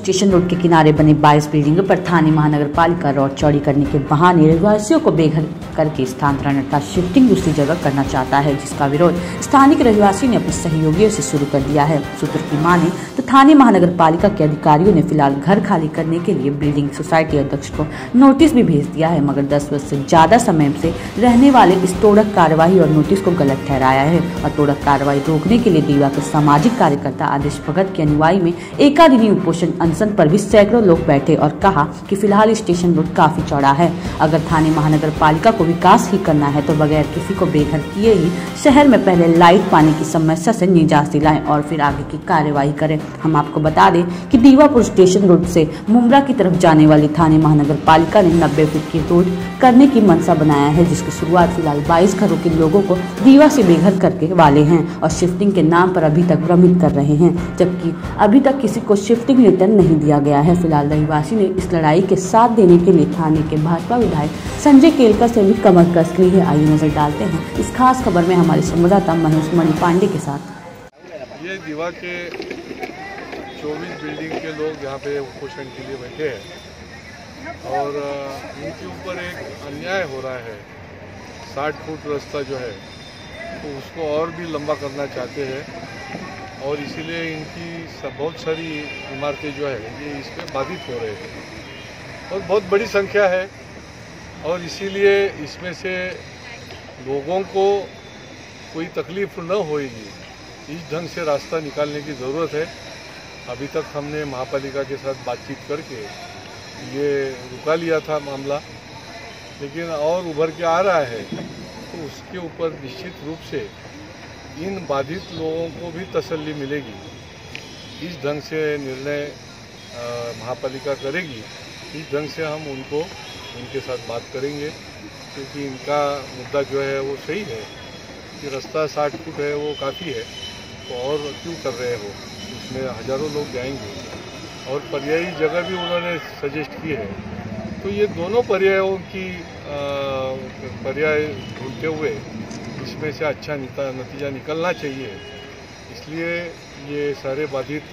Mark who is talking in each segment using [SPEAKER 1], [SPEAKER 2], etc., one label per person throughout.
[SPEAKER 1] Station road के किनारे बने 22 बिल्डिंगों पर थाने महानगर पालिका रोड चौड़ी करने के बहाने रहवासियों को बेघर करके स्थानांतरण का शिफ्टिंग दूसरी जगह करना चाहता है, जिसका विरोध स्थानिक रहवासियों ने अपने सहयोगियों से शुरू कर दिया है। सूत्र की माने तो थाने महानगर पालिका के अधिकारियों ने फिलहाल घर खाली करने के लिए बिल्डिंग सोसाइटी अध्यक्ष को नोटिस भी भेज दिया है, मगर 10 वर्ष से ज्यादा समय से रहने वाले इस तोड़क कार्रवाई और नोटिस को गलत ठहराया है और तोड़क कार्रवाई रोकने के लिए दीवा के सामाजिक कार्यकर्ता आदेश भगत के अनुयायी में एकादिनी उपोषण अनशन पर भी सैकड़ों लोग बैठे और कहा कि फिलहाल स्टेशन रोड काफी चौड़ा है। अगर थाने महानगर पालिका को विकास ही करना है तो बगैर किसी को बेघर किए ही शहर में पहले लाइट पानी की समस्या से निजात दिलाएं और फिर आगे की कार्यवाही करें। हम आपको बता दें कि दीवापुर स्टेशन रोड से मुमरा की तरफ जाने वाली थाने महानगर पालिका ने 90 फीट की रोड करने की मंशा बनाया है, जिसकी शुरुआत फिलहाल 22 घरों के लोगों को दीवा से बेघर करके वाले हैं और शिफ्टिंग के नाम पर अभी तक भ्रमित कर रहे हैं, जबकि अभी तक किसी को शिफ्टिंग लेटर नहीं दिया गया है। फिलहाल रहवासी ने इस लड़ाई के साथ देने के लिए थाने के भाजपा विधायक संजय केलकर से भी कमर कस ली है। आइए नजर डालते हैं इस खास खबर में हमारे संवाददाता महेश मणि पांडे के साथ।
[SPEAKER 2] ये दीवा के 24 बिल्डिंग के लोग यहाँ पे उपोषण के लिए बैठे हैं और इनके ऊपर एक अन्याय हो रहा है। 60 फुट रास्ता जो है तो उसको और भी लंबा करना चाहते हैं और इसीलिए इनकी बहुत सारी इमारतें जो है ये इसमें बाधित हो रहे हैं और बहुत बड़ी संख्या है और इसीलिए इसमें से लोगों को कोई तकलीफ न होगी, इस ढंग से रास्ता निकालने की ज़रूरत है। अभी तक हमने महापालिका के साथ बातचीत करके ये रुका लिया था मामला, लेकिन और उभर के आ रहा है तो उसके ऊपर निश्चित रूप से इन बाधित लोगों को भी तसल्ली मिलेगी। इस ढंग से निर्णय महापालिका करेगी, इस ढंग से हम उनके साथ बात करेंगे, क्योंकि इनका मुद्दा जो है वो सही है कि रास्ता 60 फुट है वो काफ़ी है, तो और क्यों कर रहे हो, उसमें हज़ारों लोग जाएंगे और पर्यायी जगह भी उन्होंने सजेस्ट की है। तो ये दोनों पर्यायों की पर्याय ढूंढते हुए इसमें से अच्छा नतीजा निकलना चाहिए, इसलिए ये सारे बाधित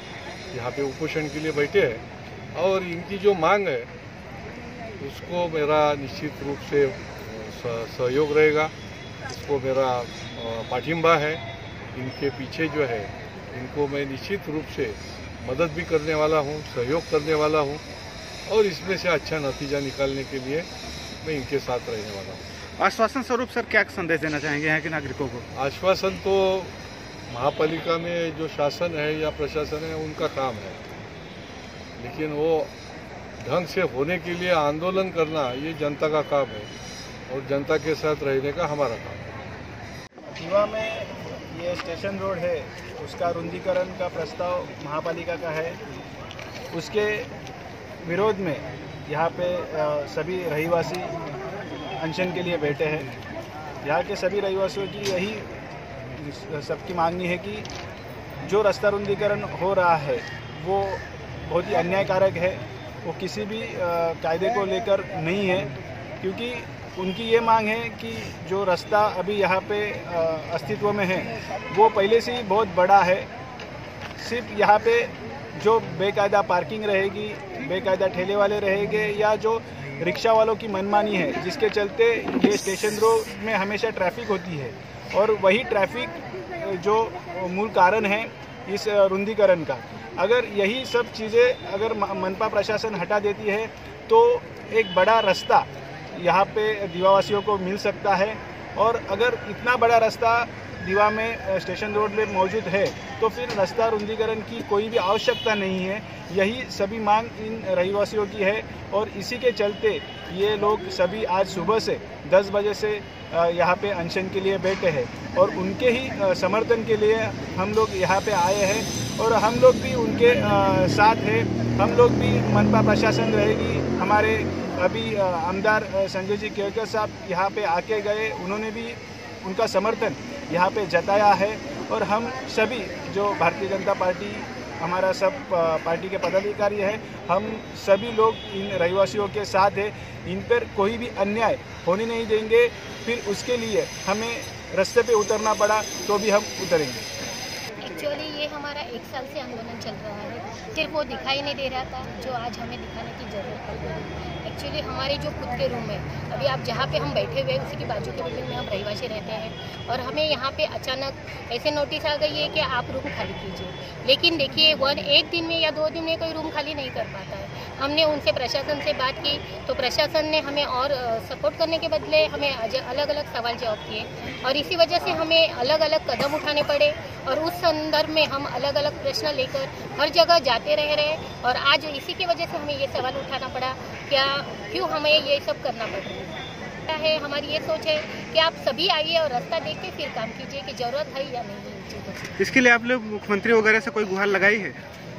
[SPEAKER 2] यहाँ पे उपोषण के लिए बैठे हैं और इनकी जो मांग है उसको मेरा निश्चित रूप से सहयोग रहेगा, इसको मेरा पाठिंबा है। इनके पीछे जो है इनको मैं निश्चित रूप से मदद भी करने वाला हूँ, सहयोग करने वाला हूँ और इसमें से अच्छा नतीजा निकालने के लिए मैं इनके साथ रहने वाला हूँ।
[SPEAKER 3] आश्वासन स्वरूप सर क्या संदेश देना चाहेंगे यहाँ के नागरिकों को?
[SPEAKER 2] आश्वासन तो महापालिका में जो शासन है या प्रशासन है उनका काम है, लेकिन वो ढंग से होने के लिए आंदोलन करना ये जनता का काम है और जनता के साथ रहने का हमारा काम है।
[SPEAKER 4] दीवा में ये स्टेशन रोड है, उसका रुंदीकरण का प्रस्ताव महापालिका का है। उसके विरोध में यहाँ पे सभी रहिवासी अनशन के लिए बैठे हैं। यहाँ के सभी रहिवासियों की यही सबकी मांगनी है कि जो रास्ता रुंदीकरण हो रहा है वो बहुत ही अन्यायकारक है, वो किसी भी कायदे को लेकर नहीं है, क्योंकि उनकी ये मांग है कि जो रास्ता अभी यहाँ पे अस्तित्व में है वो पहले से ही बहुत बड़ा है। सिर्फ यहाँ पे जो बेकायदा पार्किंग रहेगी, बेकायदा ठेले वाले रहेंगे या जो रिक्शा वालों की मनमानी है, जिसके चलते ये स्टेशन रोड में हमेशा ट्रैफिक होती है और वही ट्रैफिक जो मूल कारण है इस रुंदीकरण का। अगर यही सब चीज़ें अगर मनपा प्रशासन हटा देती है तो एक बड़ा रास्ता यहाँ पे दीवावासियों को मिल सकता है और अगर इतना बड़ा रास्ता दीवा में स्टेशन रोड में मौजूद है तो फिर रास्ता रुंदीकरण की कोई भी आवश्यकता नहीं है। यही सभी मांग इन रहिवासियों की है और इसी के चलते ये लोग सभी आज सुबह से 10 बजे से यहाँ पे अनशन के लिए बैठे हैं और उनके ही समर्थन के लिए हम लोग यहाँ पे आए हैं और हम लोग भी उनके साथ हैं। हम लोग भी मनपा प्रशासन रहेगी, हमारे अभी आमदार संजय जी केलकर साहब यहाँ पे आके गए, उन्होंने भी उनका समर्थन यहाँ पे जताया है और हम सभी जो भारतीय जनता पार्टी हमारा सब पार्टी के पदाधिकारी हैं, हम सभी लोग इन रहिवासियों के साथ हैं। इन पर कोई भी अन्याय होने नहीं देंगे, फिर उसके लिए हमें रास्ते पे उतरना पड़ा तो भी हम उतरेंगे।
[SPEAKER 5] एक्चुअली ये हमारा 1 साल से आंदोलन चल रहा है सिर्फ वो दिखाई नहीं दे रहा था जो आज हमें दिखाने की ज़रूरत पड़ गई। एक्चुअली हमारे जो खुद के रूम है, अभी आप जहाँ पे हम बैठे हुए हैं उसी के बाजू के बिल्डिंग में हम रहिवासी रहते हैं और हमें यहाँ पे अचानक ऐसे नोटिस आ गई है कि आप रूम खाली कीजिए। लेकिन देखिए एक दिन में या 2 दिन में कोई रूम खाली नहीं कर पाता है। हमने उनसे प्रशासन से बात की तो प्रशासन ने हमें और सपोर्ट करने के बदले हमें अलग अलग सवाल जवाब किए और इसी वजह से हमें अलग अलग कदम उठाने पड़े और उस संदर्भ में हम अलग अलग प्रश्न लेकर हर जगह जाते रहे और आज इसी की वजह से हमें ये सवाल उठाना पड़ा क्यों हमें ये सब करना पड़ रहा है। हमारी ये सोच है कि आप सभी आइए और रास्ता देख के फिर काम कीजिए कि ज़रूरत है या नहीं है चीज़ों की।
[SPEAKER 3] इसके लिए आप लोग मुख्यमंत्री वगैरह से कोई गुहार लगाई है?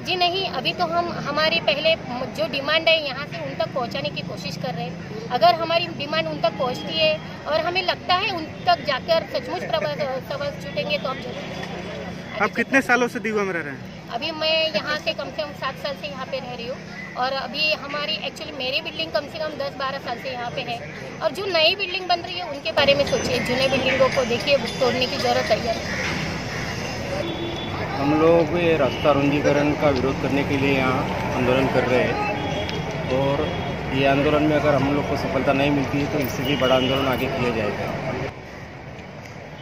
[SPEAKER 5] जी नहीं, अभी तो हम हमारे पहले जो डिमांड है यहाँ से उन तक पहुँचाने की कोशिश कर रहे हैं। अगर हमारी डिमांड उन तक पहुँचती है और हमें लगता है उन तक जाकर सचमुच सवाल छूटेंगे तो हम जरूर।
[SPEAKER 3] आप कितने सालों से दीवा में रह रहे हैं?
[SPEAKER 5] अभी मैं यहाँ से कम 7 साल से यहाँ पे रह रही हूँ और अभी हमारी एक्चुअली मेरी बिल्डिंग कम से कम 10-12 साल से यहाँ पे है और जो नई बिल्डिंग बन रही है उनके बारे में सोचिए, जूने बिल्डिंगों को देखिए, तोड़ने की जरूरत है।
[SPEAKER 6] हम लोग ये रास्ता रुंदीकरण का विरोध करने के लिए यहाँ आंदोलन कर रहे हैं और ये आंदोलन में अगर हम लोग को सफलता नहीं मिलती है तो इससे भी बड़ा आंदोलन आगे किया जाएगा।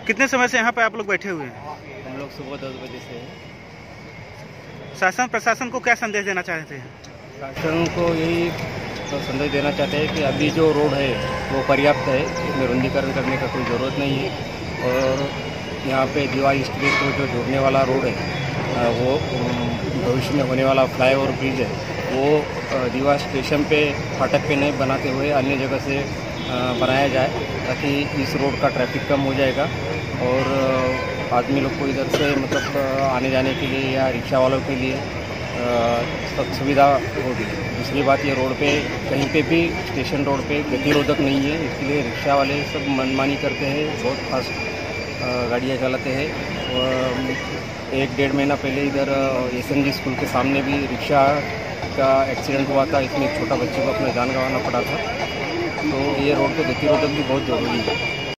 [SPEAKER 3] कितने समय से यहाँ पे आप लोग बैठे हुए हैं?
[SPEAKER 6] हम लोग सुबह 10 बजे से।
[SPEAKER 3] शासन प्रशासन को क्या संदेश देना चाहते हैं?
[SPEAKER 6] शासन को यही तो संदेश देना चाहते हैं कि अभी जो रोड है वो पर्याप्त है, इसमें रुंदीकरण करने का कोई ज़रूरत नहीं है और यहाँ पे दीवार स्ट्रीट को जो जोड़ने वाला रोड है वो भविष्य में होने वाला फ्लाईओवर ब्रिज है वो दीवार स्टेशन पे फाटक पे नहीं बनाते हुए अन्य जगह से बनाया जाए ताकि इस रोड का ट्रैफिक कम हो जाएगा और आदमी लोग को इधर से मतलब आने जाने के लिए या रिक्शा वालों के लिए सब सुविधा होगी। दूसरी बात, ये रोड पे कहीं पे भी स्टेशन रोड पे गतिरोधक नहीं है, इसलिए रिक्शा वाले सब मनमानी करते हैं, बहुत फास्ट गाड़ियाँ चलाते हैं। 1-1.5 महीना पहले इधर SMG स्कूल के सामने भी रिक्शा का एक्सीडेंट हुआ था, इसमें एक छोटा बच्चे को अपना जान गंवाना पड़ा था। तो ये रोड पे गतिरोधक भी बहुत ज़रूरी है।